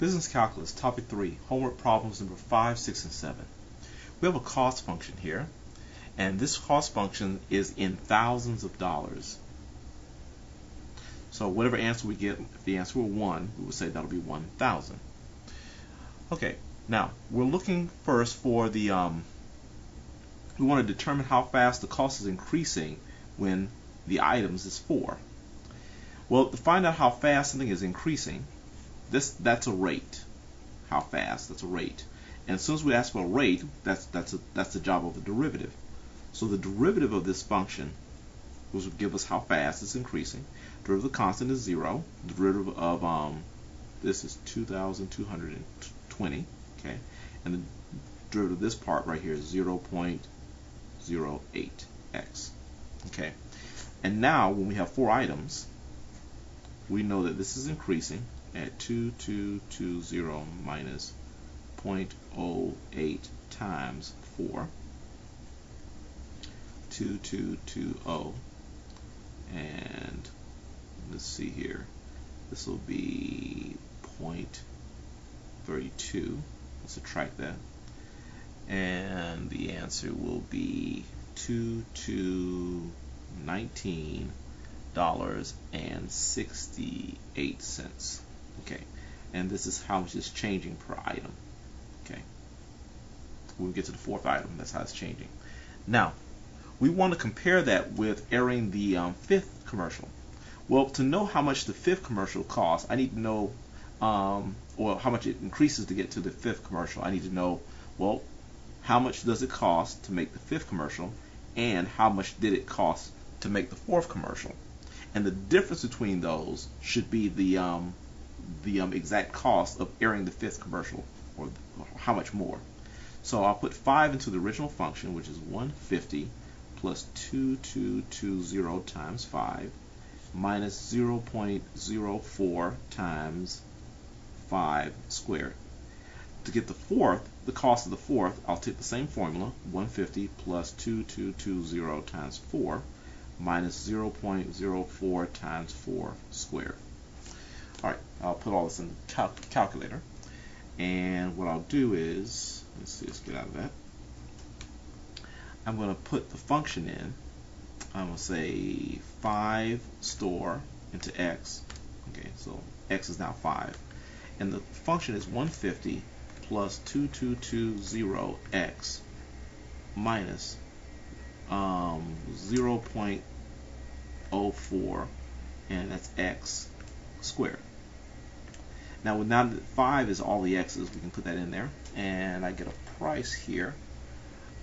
Business Calculus, Topic 3, Homework Problems number 5, 6, and 7. We have a cost function here, and this cost function is in thousands of dollars. So whatever answer we get, if the answer were 1, we would say that'll be 1,000. Okay, now we're looking first for the, we want to determine how fast the cost is increasing when the items is 4. Well, to find out how fast something is increasing, that's a rate. How fast? That's a rate. And as soon as we ask for a rate, that's the job of the derivative. So the derivative of this function, which will give us how fast it's increasing. Derivative of the constant is 0. The derivative of this is 2,220. Okay, and the derivative of this part right here is 0.08x. Okay, and now when we have 4 items, we know that this is increasing at 2220 minus 0.08 times 4, 2220, and let's see here, this will be 0.32. Let's subtract that, and the answer will be $2219.68. Okay, and this is how much is changing per item. Okay, when we get to the 4th item, that's how it's changing. Now, we want to compare that with airing the 5th commercial. Well, to know how much the 5th commercial costs, I need to know, or how much it increases to get to the 5th commercial. I need to know, well, how much does it cost to make the 5th commercial, and how much did it cost to make the 4th commercial? And the difference between those should be the exact cost of airing the 5th commercial, or how much more. So I'll put 5 into the original function, which is 150 plus 2220 times 5 minus 0.04 times 5 squared. To get the 4th, the cost of the 4th, I'll take the same formula, 150 plus 2220 times 4 minus 0.04 times 4 squared. Alright, I'll put all this in the calculator, and what I'll do is, let's get out of that. I'm going to put the function in. I'm going to say 5 store into x. Okay, so x is now 5, and the function is 150 plus 2220x minus 0.04, and that's x squared. Now that 5 is all the x's, we can put that in there, and I get a price here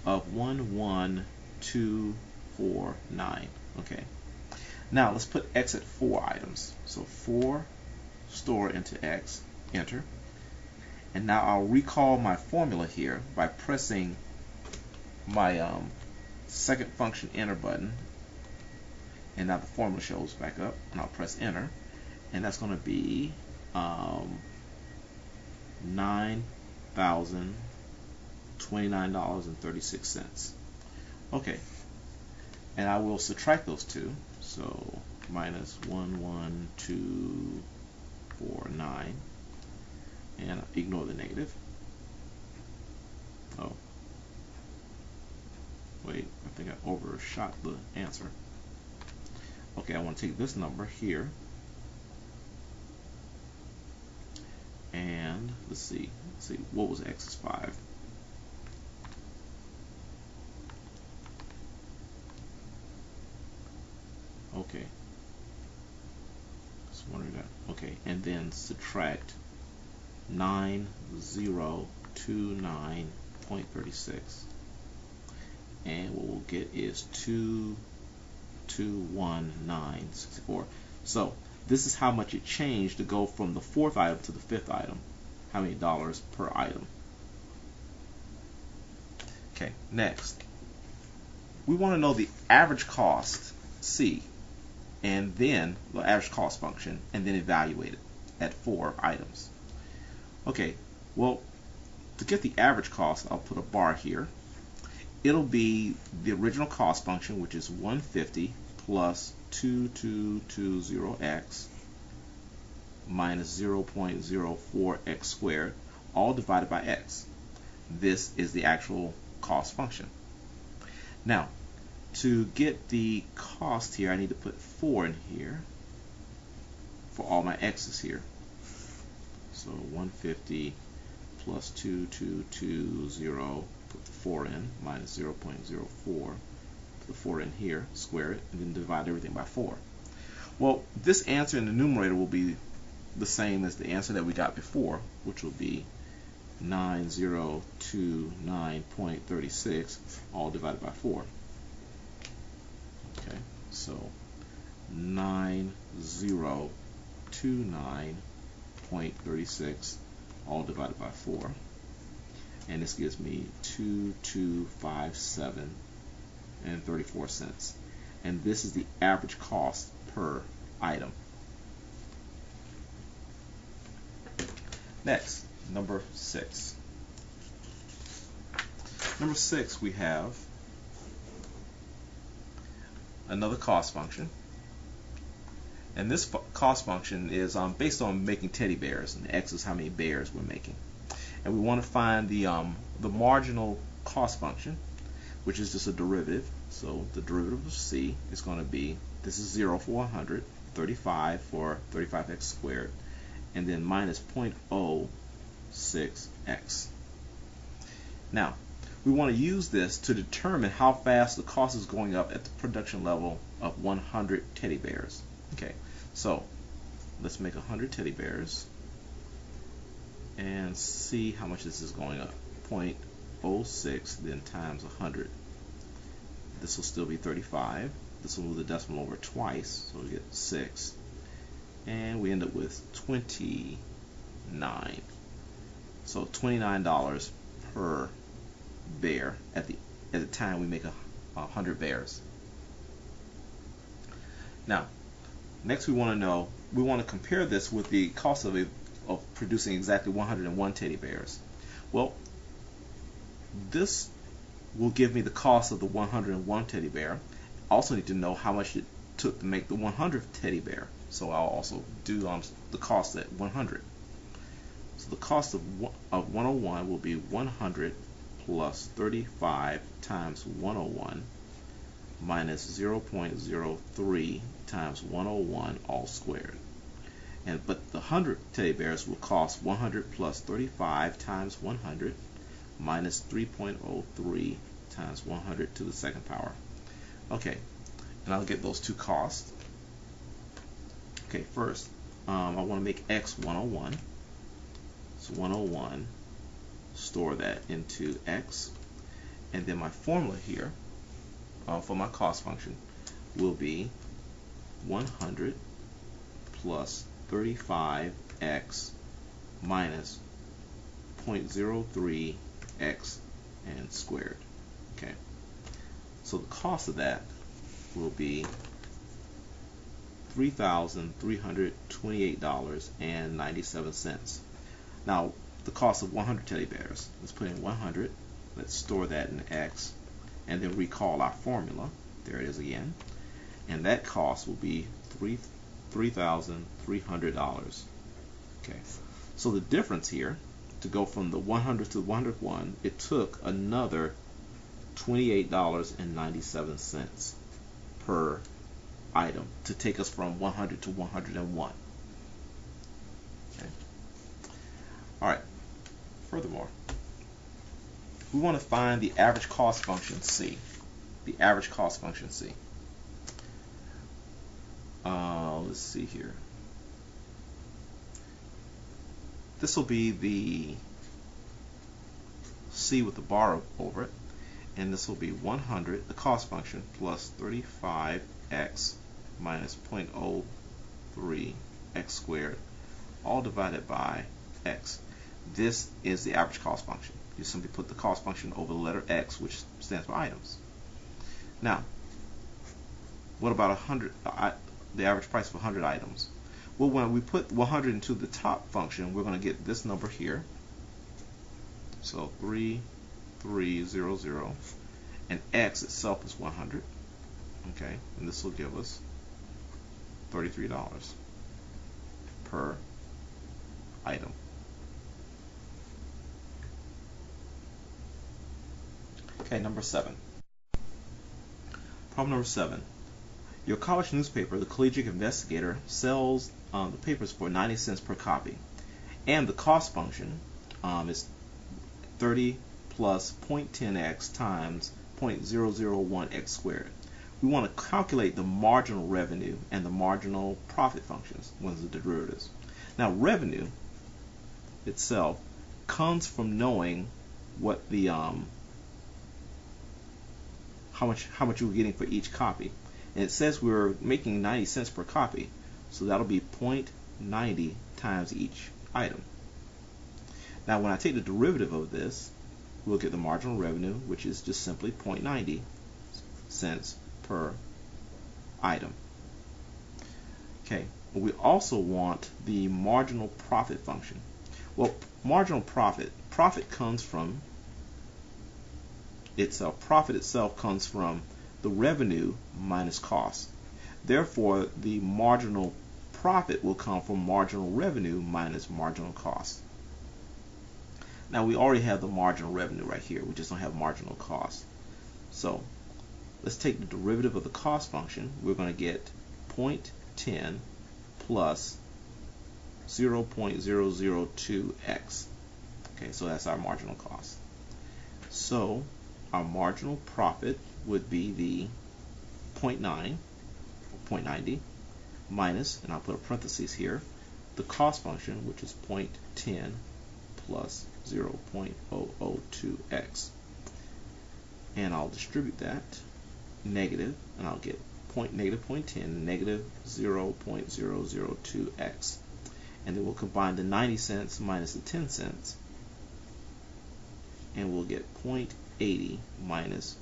of 11249. Okay. Now let's put x at 4 items. So 4 store into x, enter. And now I'll recall my formula here by pressing my second function enter button, and now the formula shows back up, and I'll press enter, and that's going to be $9,029.36. Okay, and I will subtract those two, so minus 11249, and ignore the negative. Oh, wait, I think I overshot the answer. Okay, I want to take this number here, and let's see, what was x is 5. Okay, just wondering that. Okay, and then subtract 9029.36, and what we'll get is 2219.64. So this is how much it changed to go from the 4th item to the 5th item. How many dollars per item? Okay, next we want to know the average cost, C, and then the average cost function, and then evaluate it at 4 items. Okay, well, to get the average cost, I'll put a bar here. It'll be the original cost function, which is 150 plus 2220x minus 0.04x squared, all divided by x. This is the actual cost function. Now, to get the cost here, I need to put 4 in here for all my x's here. So 150 plus 2220, put the 4 in, minus 0.04, put the 4 in here, square it, and then divide everything by 4. Well, this answer in the numerator will be the same as the answer that we got before, which will be 9029.36, all divided by 4. Okay, so 9029.36, all divided by 4. And this gives me 2257 and 34 cents. And this is the average cost per item. Next, number 6. Number 6, we have another cost function. And this cost function is based on making teddy bears, and x is how many bears we're making. And we want to find the marginal cost function, which is just a derivative. So the derivative of c is going to be, this is 0 for 100, 35 for 35x squared, and then minus 0.06x. Now, we want to use this to determine how fast the cost is going up at the production level of 100 teddy bears. Okay, so let's make 100 teddy bears and see how much this is going up. 0.06 then times 100. This will still be 35. This will move the decimal over twice, so we get 6. And we end up with 29. So $29 per bear at the time we make 100 bears. Now, next we want to compare this with the cost of producing exactly 101 teddy bears. Well, this will give me the cost of the 101 teddy bear. I also need to know how much it took to make the 100th teddy bear. So I'll also do the cost at 100. So the cost of 101 will be 100 plus 35 times 101 minus 0.03 times 101 all squared. But the 100 teddy bears will cost 100 plus 35 times 100 minus 3.03 times 100 to the second power. Okay, and I'll get those two costs. Okay, first, I want to make x 101. So 101, store that into x. And then my formula here for my cost function will be 100 plus 35x minus 0.03x and squared. Okay, so the cost of that will be $3,328.97. Now, the cost of 100 teddy bears, let's put in 100, let's store that in x, and then recall our formula. There it is again. And that cost will be $3,300. Okay, so the difference here, to go from the 100 to the 101, it took another $28.97 per item to take us from 100 to 101. Okay. All right. Furthermore, we want to find the average cost function C. The average cost function C. Let's see here. This will be the C with the bar over it, and this will be 100, the cost function, plus 35x minus 0.03x squared, all divided by x. This is the average cost function. You simply put the cost function over the letter x, which stands for items. Now, what about 100? The average price of 100 items? Well, when we put 100 into the top function, we're going to get this number here. So 3300, and x itself is 100. Okay, and this will give us $33 per item. Okay, number 7. Problem number 7. Your college newspaper, the Collegiate Investigator, sells the papers for 90 cents per copy, and the cost function is 30 plus 0.10x times 0.001x squared. We want to calculate the marginal revenue and the marginal profit functions, ones of the derivatives. Now, revenue itself comes from knowing what the how much you're getting for each copy. And it says we're making 90 cents per copy, so that'll be 0.90 times each item. Now when I take the derivative of this, we'll get the marginal revenue, which is just simply 0.90 cents per item. Okay, we also want the marginal profit function. Well, marginal profit comes from itself. Profit itself comes from the revenue minus cost. Therefore, the marginal profit will come from marginal revenue minus marginal cost. Now, we already have the marginal revenue right here. We just don't have marginal cost. So, let's take the derivative of the cost function. We're going to get 0.10 plus 0.002x. Okay, so that's our marginal cost. So, our marginal profit would be the 0.90 minus, and I'll put a parenthesis here, the cost function, which is 0.10 plus 0.002x. And I'll distribute that negative, and I'll get negative 0.10, negative 0.002x. And then we'll combine the 90 cents minus the 10 cents, and we'll get 0.80 minus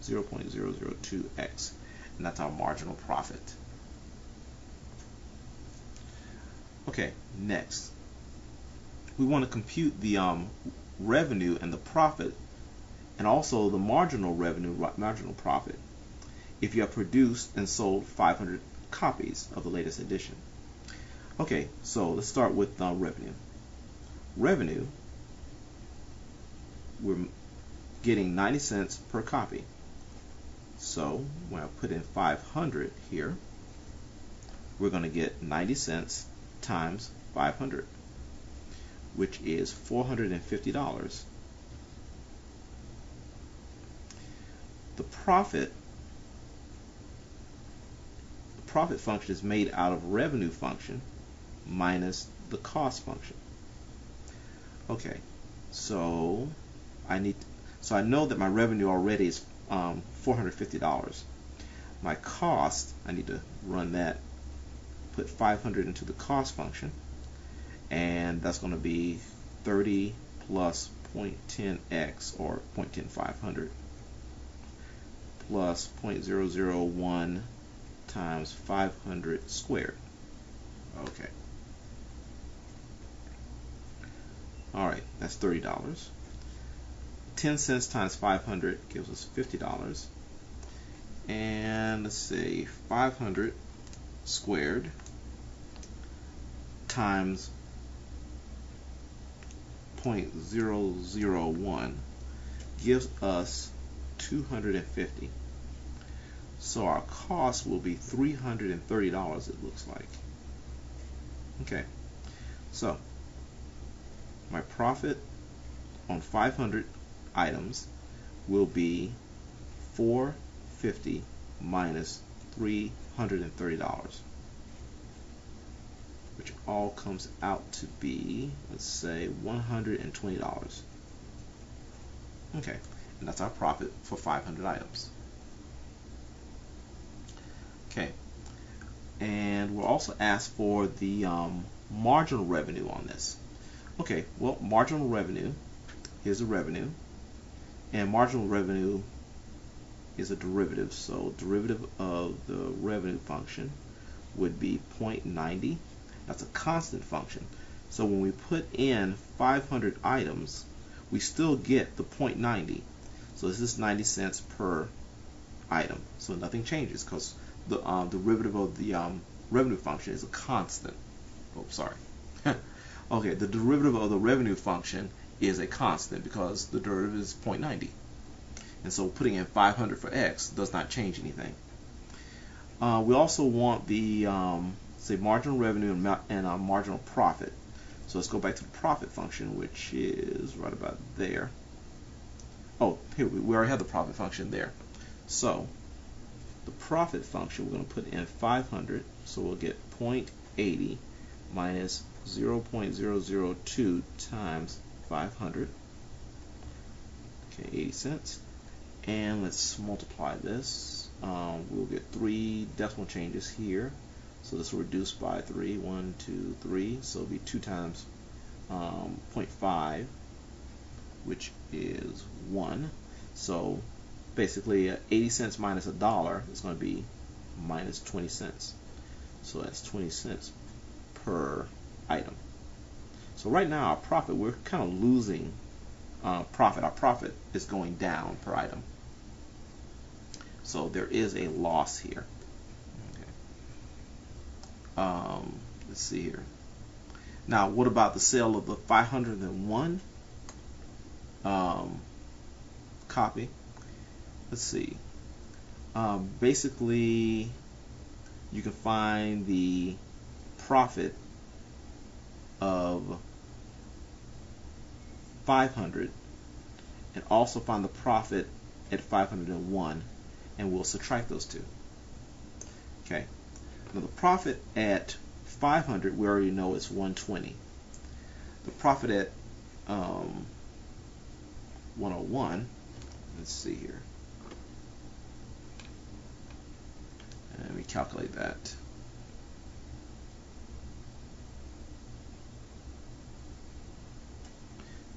0.002x, and that's our marginal profit. Okay, next we want to compute the revenue and the profit, and also the marginal revenue, marginal profit, if you have produced and sold 500 copies of the latest edition. Okay, so let's start with revenue. Revenue, we're getting 90 cents per copy. So when I put in 500 here, we're going to get 90 cents times 500, which is $450. The profit function is made out of revenue function minus the cost function. Okay, so I know that my revenue already is $450. My cost, I need to run that, put 500 into the cost function, and that's going to be 30 plus 0.10x, or 0.10500, plus 0.001 times 500 squared. Okay. Alright, that's $30. 10 cents times 500 gives us $50. And let's see, 500 squared times 0.001 gives us 250. So our cost will be $330, it looks like. Okay, so my profit on 500 items will be $450 minus $330, which all comes out to be, let's say, $120. Okay, and that's our profit for 500 items. Okay, and we're also asked for the marginal revenue on this. Okay, well, marginal revenue, here's the revenue, and marginal revenue is a derivative, so derivative of the revenue function would be 0.90. That's a constant function. So when we put in 500 items, we still get the 0.90. So this is 90 cents per item. So nothing changes because the derivative of the revenue function is a constant. Oh, sorry. Okay, the derivative of the revenue function is a constant because the derivative is 0.90. And so putting in 500 for x does not change anything. We also want the, say, marginal revenue and marginal profit. So let's go back to the profit function, which is right about there. Oh, here we already have the profit function there. So the profit function, we're going to put in 500, so we'll get 0.80 minus 0.002 times 500. Okay, 80 cents. And let's multiply this. We'll get 3 decimal changes here. So this will reduce by 3. 1, 2, 3. So it'll be 2 times 0.5, which is 1. So basically 80 cents minus $1 is going to be minus 20 cents. So that's 20 cents per item. So right now our profit, we're kind of losing profit. Our profit is going down per item. So there is a loss here. Okay. Let's see here. Now, what about the sale of the 501 copy? Let's see. Basically, you can find the profit of 500 and also find the profit at 501, and we'll subtract those two. Okay. Now the profit at 500 we already know is 120. The profit at 101, let's see here. Let me calculate that.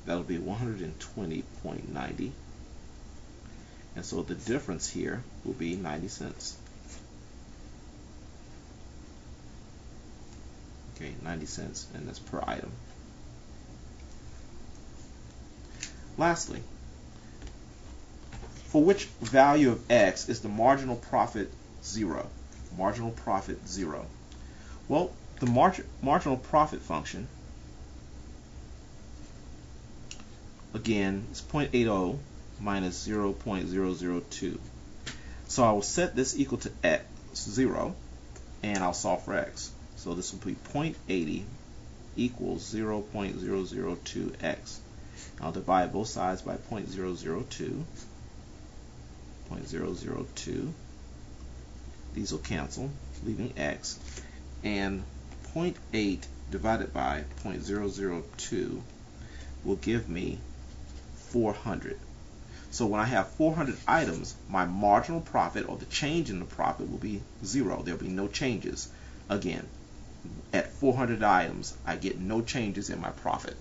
That'll be 120.90. And so the difference here will be 90 cents. Okay, 90 cents, and that's per item. Lastly, for which value of x is the marginal profit 0? Marginal profit 0. Well, the marginal profit function, again, is 0.80 minus 0.002. So I will set this equal to x, 0, and I'll solve for x. So this will be 0.80 equals 0.002x. I'll divide both sides by 0.002. 0.002. These will cancel, leaving x. And 0.8 divided by 0.002 will give me 400. So when I have 400 items, my marginal profit, or the change in the profit, will be 0. There will be no changes. Again, at 400 items, I get no changes in my profit.